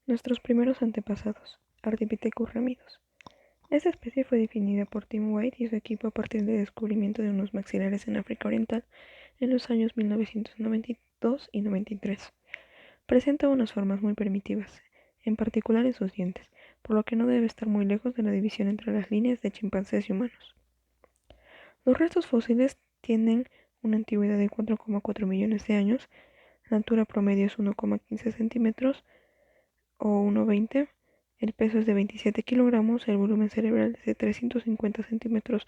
Nuestros primeros antepasados, Ardipithecus ramidus. Esta especie fue definida por Tim White y su equipo a partir del descubrimiento de unos maxilares en África Oriental en los años 1992 y 93. Presenta unas formas muy primitivas, en particular en sus dientes, por lo que no debe estar muy lejos de la división entre las líneas de chimpancés y humanos. Los restos fósiles tienen una antigüedad de 4,4 millones de años, la altura promedio es 1,15 centímetros o 1,20, el peso es de 27 kilogramos, el volumen cerebral es de 350 centímetros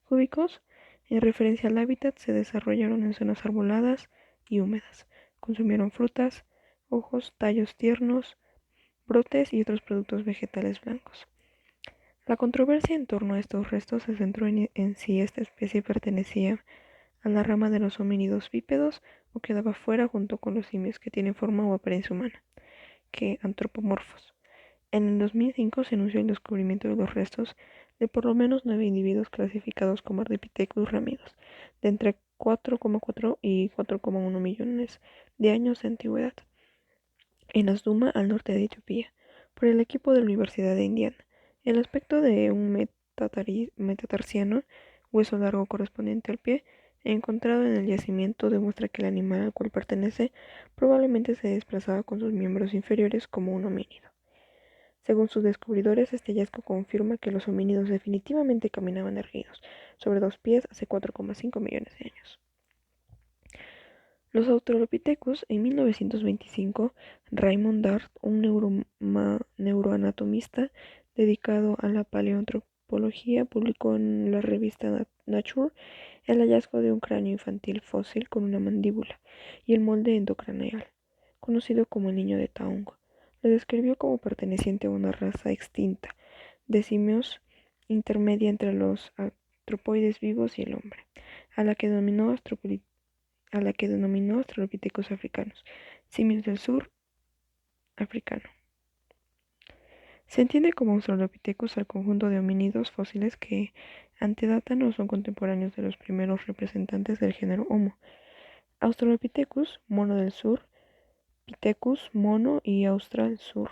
cúbicos. En referencia al hábitat, se desarrollaron en zonas arboladas y húmedas. Consumieron frutas, hojos, tallos tiernos, brotes y otros productos vegetales blancos. La controversia en torno a estos restos se centró en si esta especie pertenecía a la rama de los homínidos bípedos o quedaba fuera junto con los simios que tienen forma o apariencia humana, que antropomorfos. En el 2005 se anunció el descubrimiento de los restos de por lo menos 9 individuos clasificados como Ardipithecus ramidus, de entre 4,4 y 4,1 millones de años de antigüedad, en Asduma, al norte de Etiopía, por el equipo de la Universidad de Indiana. El aspecto de un metatarsiano, hueso largo correspondiente al pie, encontrado en el yacimiento demuestra que el animal al cual pertenece probablemente se desplazaba con sus miembros inferiores como un homínido. Según sus descubridores, este hallazgo confirma que los homínidos definitivamente caminaban erguidos sobre dos pies hace 4,5 millones de años. Los Australopithecus. En 1925, Raymond Dart, un neuroanatomista dedicado a la paleoantropología, publicó en la revista Nature el hallazgo de un cráneo infantil fósil con una mandíbula y el molde endocraneal, conocido como el niño de Taung. Lo describió como perteneciente a una raza extinta de simios intermedia entre los antropoides vivos y el hombre, a la que denominó Australopithecus africanos, simios del sur africano. Se entiende como Australopithecus al conjunto de homínidos fósiles que antedatan o son contemporáneos de los primeros representantes del género Homo. Australopithecus, mono del sur, Pithecus, mono y austral sur.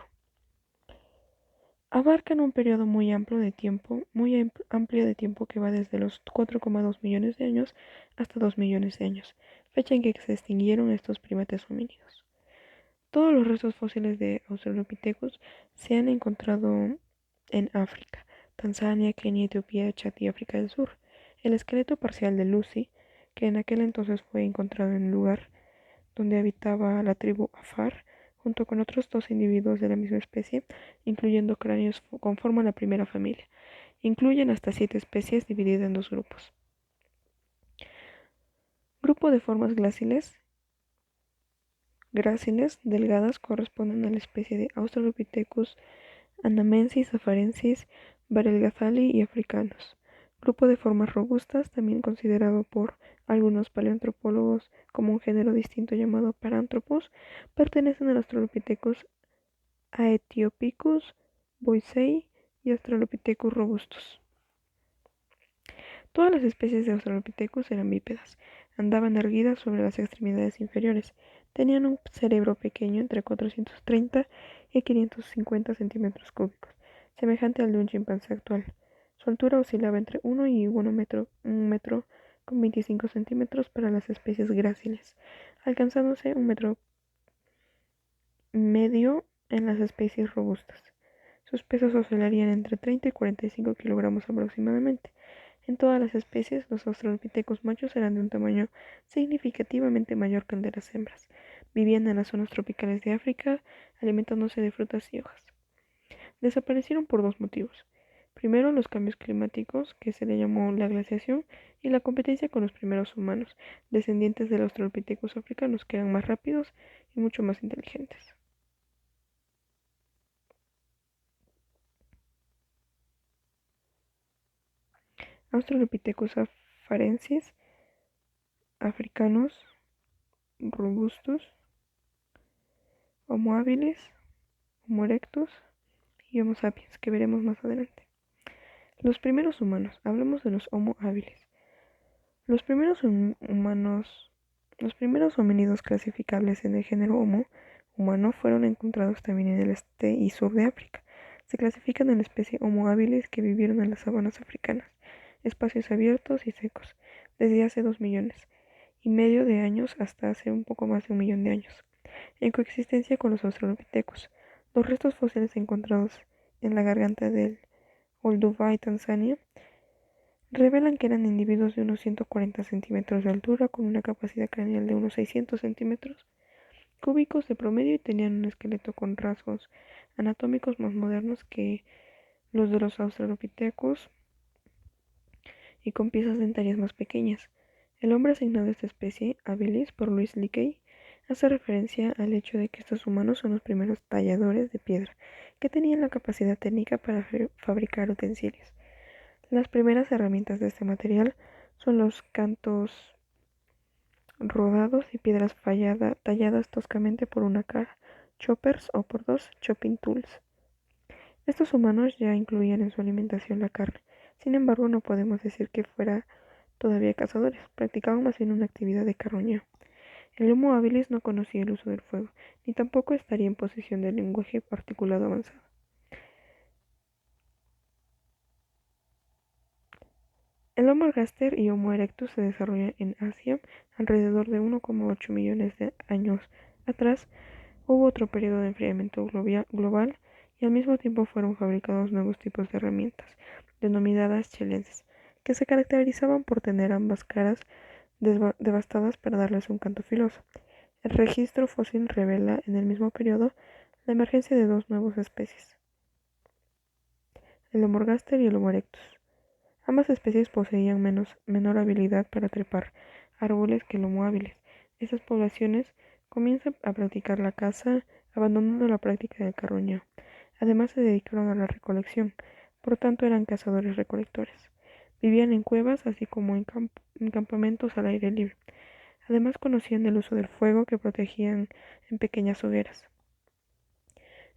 Abarcan un periodo muy amplio de tiempo que va desde los 4,2 millones de años hasta 2 millones de años, fecha en que se extinguieron estos primates homínidos. Todos los restos fósiles de Australopithecus se han encontrado en África, Tanzania, Kenia, Etiopía, Chad y África del Sur. El esqueleto parcial de Lucy, que en aquel entonces fue encontrado en el lugar donde habitaba la tribu Afar, junto con otros 2 individuos de la misma especie, incluyendo cráneos, conforman la primera familia. Incluyen hasta 7 especies divididas en 2 grupos. Grupo de formas gráciles delgadas corresponden a la especie de Australopithecus anamensis, afarensis, varelgathali y africanos. Grupo de formas robustas, también considerado por algunos paleoantropólogos como un género distinto llamado Paranthropus, pertenecen al Australopithecus aethiopicus, boisei y Australopithecus robustus. Todas las especies de Australopithecus eran bípedas, andaban erguidas sobre las extremidades inferiores, tenían un cerebro pequeño entre 430 y 550 centímetros cúbicos, semejante al de un chimpancé actual. Su altura oscilaba entre 1 y 1 metro con 25 centímetros para las especies gráciles, alcanzándose 1,5 metros en las especies robustas. Sus pesos oscilarían entre 30 y 45 kilogramos aproximadamente. En todas las especies, los Australopithecus machos eran de un tamaño significativamente mayor que el de las hembras. Vivían en las zonas tropicales de África, alimentándose de frutas y hojas. Desaparecieron por 2 motivos. Primero, los cambios climáticos, que se le llamó la glaciación, y la competencia con los primeros humanos, descendientes de los Australopithecus africanos, que eran más rápidos y mucho más inteligentes. Australopithecus afarensis, africanos, robustus, Homo habilis, Homo erectus y Homo sapiens, que veremos más adelante. Los primeros humanos, hablamos de los Homo habilis. Los primeros homínidos clasificables en el género Homo humano fueron encontrados también en el este y sur de África. Se clasifican en la especie Homo habilis, que vivieron en las sabanas africanas, espacios abiertos y secos, desde hace 2,5 millones de años hasta hace un poco más de 1 millón de años, en coexistencia con los australopithecus. Los restos fósiles encontrados en la garganta del Olduvai, Tanzania, revelan que eran individuos de unos 140 centímetros de altura, con una capacidad craneal de unos 600 centímetros cúbicos de promedio, y tenían un esqueleto con rasgos anatómicos más modernos que los de los Australopithecus y con piezas dentarias más pequeñas. El nombre asignado a esta especie, habilis, por Louis Leakey, hace referencia al hecho de que estos humanos son los primeros talladores de piedra que tenían la capacidad técnica para fabricar utensilios. Las primeras herramientas de este material son los cantos rodados y piedras talladas toscamente por una cara, choppers, o por dos chopping tools. Estos humanos ya incluían en su alimentación la carne. Sin embargo, no podemos decir que fuera todavía cazadores, practicaban más bien una actividad de carroñeo. El Homo habilis no conocía el uso del fuego, ni tampoco estaría en posesión del lenguaje articulado avanzado. El Homo ergaster y Homo erectus se desarrollan en Asia alrededor de 1,8 millones de años atrás. Hubo otro periodo de enfriamiento global, y al mismo tiempo fueron fabricados nuevos tipos de herramientas, denominadas chelenses, que se caracterizaban por tener ambas caras devastadas para darles un canto filoso. El registro fósil revela en el mismo periodo la emergencia de dos nuevas especies, el Homo ergaster y el Homo erectus. Ambas especies poseían menor habilidad para trepar árboles que el Homo habilis. Estas poblaciones comienzan a practicar la caza, abandonando la práctica del carroñeo. Además, se dedicaron a la recolección, por tanto eran cazadores-recolectores. Vivían en cuevas, así como en campamentos al aire libre. Además, conocían el uso del fuego, que protegían en pequeñas hogueras.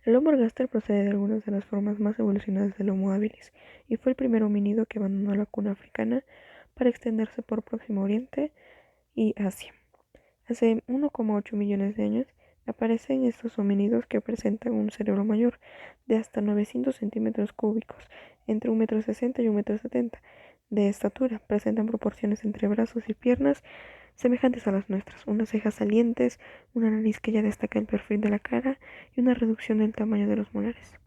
El Homo ergaster procede de algunas de las formas más evolucionadas del Homo habilis, y fue el primer homínido que abandonó la cuna africana para extenderse por Próximo Oriente y Asia. Hace 1,8 millones de años aparecen estos homínidos, que presentan un cerebro mayor, de hasta 900 centímetros cúbicos, entre 1,60 m y 1,70 m de estatura. Presentan proporciones entre brazos y piernas semejantes a las nuestras, unas cejas salientes, una nariz que ya destaca el perfil de la cara y una reducción del tamaño de los molares.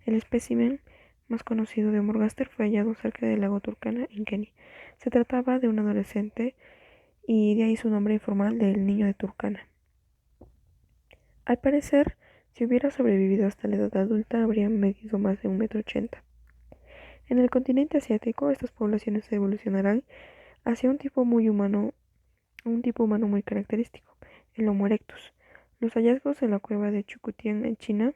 El espécimen más conocido de Homo ergaster fue hallado cerca del lago Turkana, en Kenia. Se trataba de un adolescente, y de ahí su nombre informal del niño de Turkana. Al parecer, si hubiera sobrevivido hasta la edad adulta, habría medido más de 1,80 m. En el continente asiático, estas poblaciones evolucionarán hacia un tipo humano muy característico, el Homo erectus. Los hallazgos en la cueva de Chukutian, en China,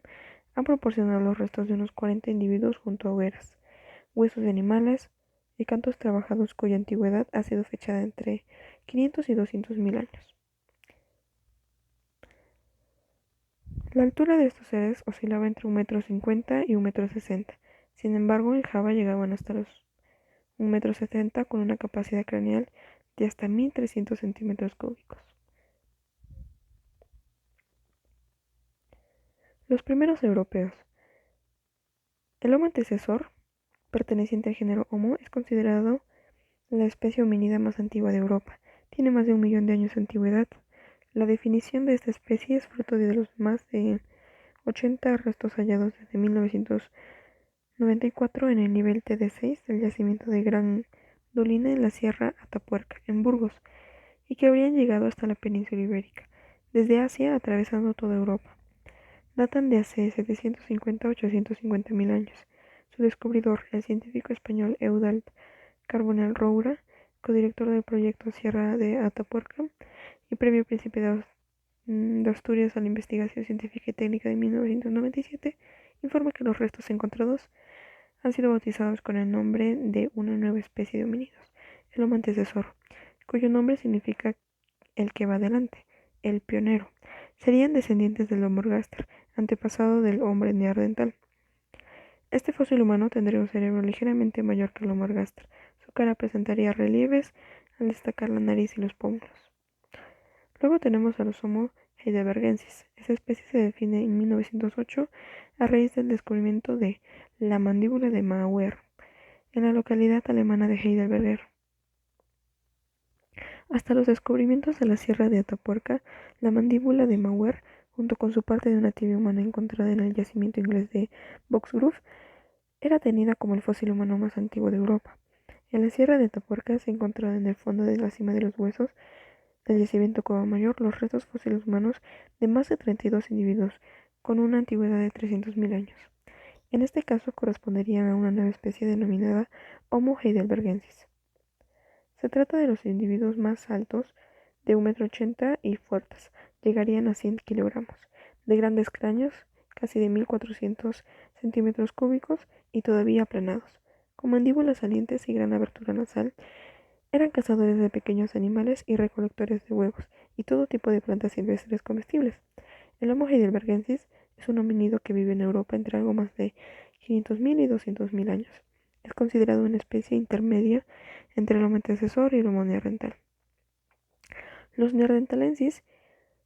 han proporcionado los restos de unos 40 individuos junto a hogueras, huesos de animales y cantos trabajados, cuya antigüedad ha sido fechada entre 500 y 200.000 años. La altura de estos seres oscilaba entre 1,50 m y 1,60 m. Sin embargo, en Java llegaban hasta los 1,70 m, con una capacidad craneal de hasta 1.300 centímetros cúbicos. Los primeros europeos. El Homo antecesor, perteneciente al género Homo, es considerado la especie hominida más antigua de Europa. Tiene más de 1 millón de años de antigüedad. La definición de esta especie es fruto de los más de 80 restos hallados desde 1994 en el nivel TD6 del yacimiento de Gran Dolina, en la Sierra Atapuerca, en Burgos, y que habrían llegado hasta la península ibérica, desde Asia atravesando toda Europa. Datan de hace 750 a 850.000 años. Su descubridor, el científico español Eudald Carbonell Roura, codirector del proyecto Sierra de Atapuerca y premio Príncipe de Asturias a la investigación científica y técnica de 1997, informa que los restos encontrados han sido bautizados con el nombre de una nueva especie de homínidos, el Homo antecesor, cuyo nombre significa el que va adelante, el pionero. Serían descendientes del Homo ergaster, antepasado del hombre neandertal. Este fósil humano tendría un cerebro ligeramente mayor que el Homo ergaster. Su cara presentaría relieves al destacar la nariz y los pómulos. Luego tenemos a los Homo heidelbergensis. Esta especie se define en 1908 a raíz del descubrimiento de la mandíbula de Mauer en la localidad alemana de Heidelberg. Hasta los descubrimientos de la Sierra de Atapuerca, la mandíbula de Mauer, junto con su parte de una tibia humana encontrada en el yacimiento inglés de Boxgrove, era tenida como el fósil humano más antiguo de Europa. En la Sierra de Atapuerca se encontraron en el fondo de la cima de los huesos del yacimiento Cueva Mayor los restos fósiles humanos de más de 32 individuos, con una antigüedad de 300.000 años. En este caso corresponderían a una nueva especie denominada Homo heidelbergensis. Se trata de los individuos más altos, de 1,80 m y fuertes, llegarían a 100 kilogramos, de grandes cráneos, casi de 1.400 centímetros cúbicos y todavía aplanados, con mandíbulas salientes y gran abertura nasal. Eran cazadores de pequeños animales y recolectores de huevos y todo tipo de plantas silvestres comestibles. El Homo heidelbergensis es un homínido que vive en Europa entre algo más de 500.000 y 200.000 años. Es considerado una especie intermedia entre el Homo antecesor y el Homo neandertal. Los neandertalensis.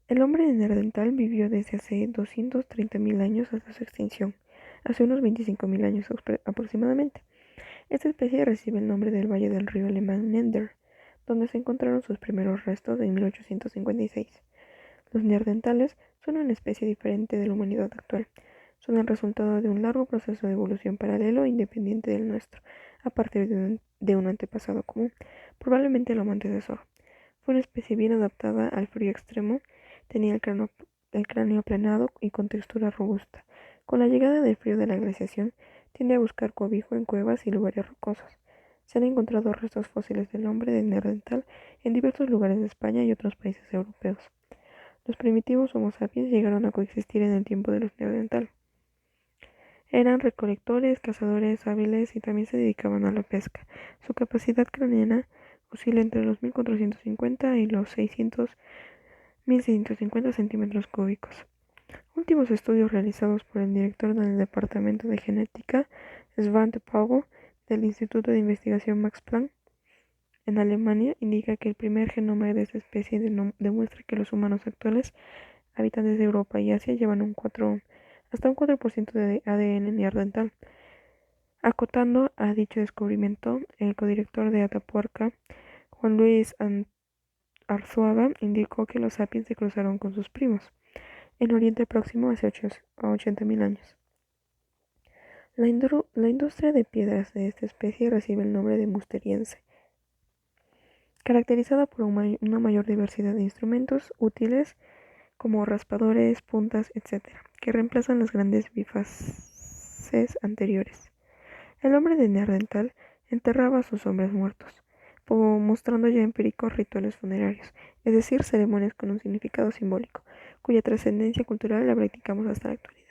El hombre neandertal vivió desde hace 230.000 años hasta su extinción, hace unos 25.000 años aproximadamente. Esta especie recibe el nombre del valle del río alemán Nender, donde se encontraron sus primeros restos en 1856. Los neandertales son una especie diferente de la humanidad actual. Son el resultado de un largo proceso de evolución paralelo e independiente del nuestro, a partir de un antepasado común, probablemente el Homo antecesor. Fue una especie bien adaptada al frío extremo, tenía el cráneo aplanado y con textura robusta. Con la llegada del frío de la glaciación, tiende a buscar cobijo en cuevas y lugares rocosos. Se han encontrado restos fósiles del hombre de neandertal en diversos lugares de España y otros países europeos. Los primitivos Homo sapiens llegaron a coexistir en el tiempo de los neandertal. Eran recolectores, cazadores hábiles y también se dedicaban a la pesca. Su capacidad craneana oscila entre los 1.450 y los 1.650 centímetros cúbicos. Últimos estudios realizados por el director del Departamento de Genética, Svante Paugo, del Instituto de Investigación Max Planck, en Alemania, indica que el primer genoma de esta especie demuestra que los humanos actuales, habitantes de Europa y Asia, llevan hasta un 4% de ADN neandertal. Acotando a dicho descubrimiento, el codirector de Atapuerca, Juan Luis Arzuaga, indicó que los sapiens se cruzaron con sus primos en Oriente Próximo hace 80.000 años. La industria de piedras de esta especie recibe el nombre de musteriense, caracterizada por una mayor diversidad de instrumentos útiles como raspadores, puntas, etc., que reemplazan las grandes bifaces anteriores. El hombre de Neandertal enterraba a sus hombres muertos, mostrando ya empíricos rituales funerarios, es decir, ceremonias con un significado simbólico, cuya trascendencia cultural la practicamos hasta la actualidad.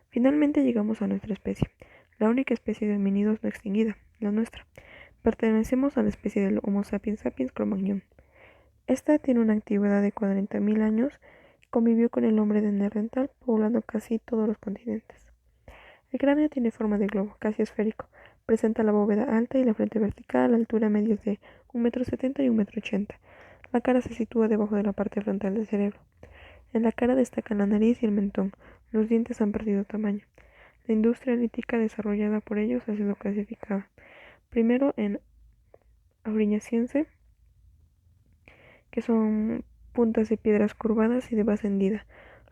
Finalmente llegamos a nuestra especie, la única especie de homínidos no extinguida, la nuestra. Pertenecemos a la especie del Homo sapiens sapiens Cro-Magnon. Esta tiene una antigüedad de 40.000 años y convivió con el hombre de Neandertal, poblando casi todos los continentes. El cráneo tiene forma de globo, casi esférico. Presenta la bóveda alta y la frente vertical, a altura media de 1,70 m y 1,80 m. La cara se sitúa debajo de la parte frontal del cerebro. En la cara destacan la nariz y el mentón. Los dientes han perdido tamaño. La industria lítica desarrollada por ellos ha sido clasificada primero en auriñaciense, que son puntas de piedras curvadas y de base hendida.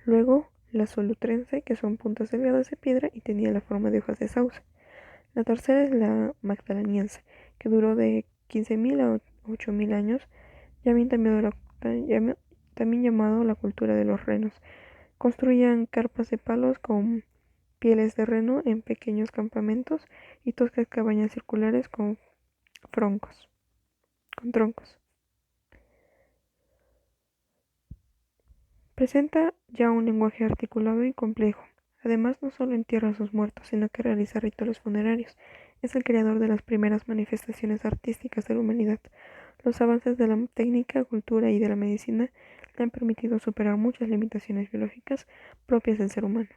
Luego la solutrense, que son puntas delgadas de piedra y tenía la forma de hojas de sauce. La tercera es la magdaleniense, que duró de 15.000 a 8.000 años, también llamado la cultura de los renos. Construían carpas de palos con pieles de reno en pequeños campamentos y toscas cabañas circulares con troncos. Presenta ya un lenguaje articulado y complejo. Además, no solo entierra a sus muertos, sino que realiza rituales funerarios. Es el creador de las primeras manifestaciones artísticas de la humanidad. Los avances de la técnica, cultura y de la medicina le han permitido superar muchas limitaciones biológicas propias del ser humano.